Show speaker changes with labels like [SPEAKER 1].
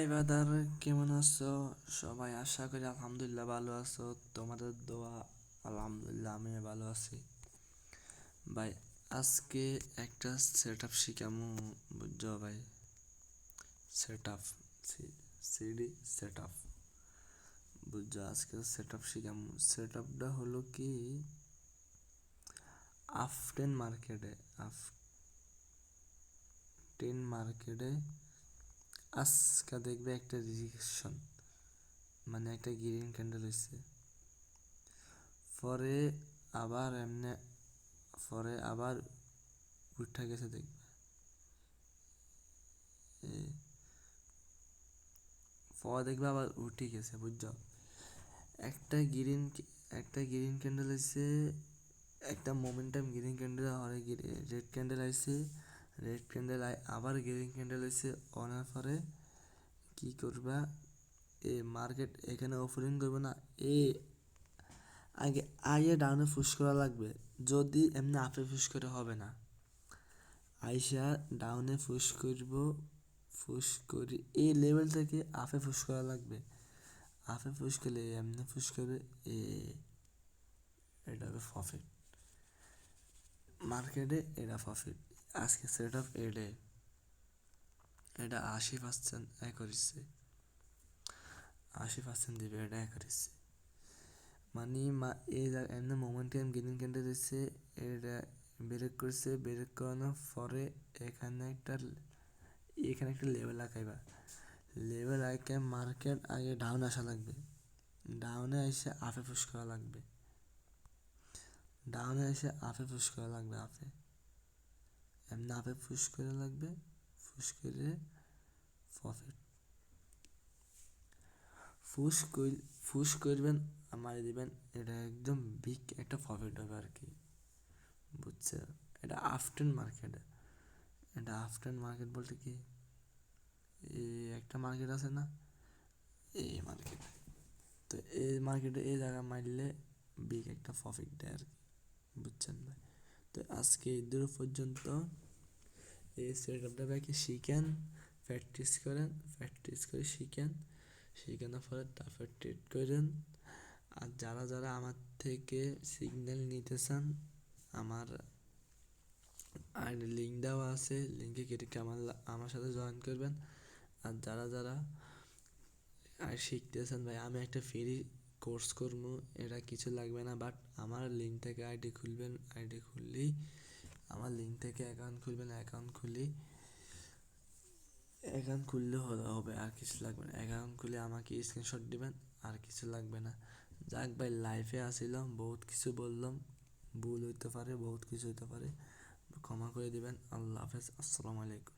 [SPEAKER 1] এবার কেমন আছো? সবাই আশা করি আলহামদুলিল্লাহ ভালো আছো। তোমাদের দোয়া আলহামদুলিল্লাহ আমি ভালো আছি। ভাই আজকে একটা সেট আপ শিখামু, বুঝছো ভাই? Set up, CD set up, বুঝছো? আজকে সেট আপ শিখামু। সেট আপটা হলো কি, আফটেন মার্কেটে আজকে দেখবে একটা রিজেকশন, মানে একটা গ্রিন ক্যান্ডেল হয়েছে, পরে আবার এমনি, পরে আবার উঠা গেছে দেখবে। এই পরে দেখবে আবার উঠে গেছে, বুঝছো? একটা গ্রিন একটা গ্রিন ক্যান্ডেল হয়েছে, একটা মোমেন্টাম গ্রিন ক্যান্ডেল আর রেড ক্যান্ডেল আইছে, রেড ক্যান্ডেল আবার গ্রিন ক্যান্ডেল হয়েছে। অনার পরে কি করবা, এ মার্কেট এখানে ওপেনিং করবে না, এ আগে আইয়ে ডাউনে পুশ করা লাগবে। যদি এমনি আপে পুশ করে হবে না, আইসা ডাউনে পুশ করব, পুশ করি এই লেভেল থেকে আপে পুশ করা লাগবে। আপে পুশ করলে এমনি পুশ করবে, এ এটা হবে প্রফিট মার্কেটে, এটা প্রফিট। আজকে সেট অফ এডে এটা 80% এ করেছে, 80% দিবে, এটা করেছে। মানে এই এমনি মোমেন্টাম গেইনিং ক্যান্ডেল দিচ্ছে, এটা ব্রেক করছে, ব্রেক করানোর পরে এখানে একটা লেভেল আঁকাইবা। লেভেল আঁকে মার্কেট আগে ডাউন আসা লাগবে, ডাউনে এসে আপে পুশ করা লাগবে, ডাউনে এসে আপে পুশ করা লাগবে, আপে এমনি আপে পুশ করা লাগবে, পুশ করে প্রফিট পুশ করবেন, মারি দিবেন, এটা একদম বিগ একটা প্রফিট হবে আর কি, বুঝছে? এটা আফটার মার্কেট, এটা আফটার মার্কেট বলতে কি, এই একটা মার্কেট আছে না, এই মার্কেট, তো এই মার্কেটে এই জায়গা মারলে বিগ একটা প্রফিট দেয় আর কি, বুঝছেন ভাই? তো আজকে এই দূর পর্যন্ত এই সেটআপটা ভাইকে শিখেন, প্র্যাকটিস করে শিখেন, শেখানোর পরে তারপর ট্রেড করেন। আর যারা যারা আমার থেকে সিগন্যাল নিতে চান, আমার আর লিঙ্ক দেওয়া আছে, লিঙ্কে কেটে আমার সাথে জয়েন করবেন। আর যারা যারা আর শিখতেছেন, ভাই আমি একটা ফ্রি কোর্স করবো, এটা কিছু লাগবে না, বাট আমার লিঙ্ক থেকে আইডি খুলবেন, আইডি খুললেই আমার লিঙ্ক থেকে অ্যাকাউন্ট খুলবেন, অ্যাকাউন্ট খুললে হবে, আর কিছু লাগবে না। অ্যাকাউন্ট খুলে আমাকে স্ক্রিনশট দিবেন, আর কিছু লাগবে না। যাক ভাই, লাইফে আসিলাম, বহুত কিছু বললাম, ভুল হইতে পারে, বহুত কিছু হইতে পারে, ক্ষমা করে দিবেন। আল্লাহ হাফেজ, আসসালামু আলাইকুম।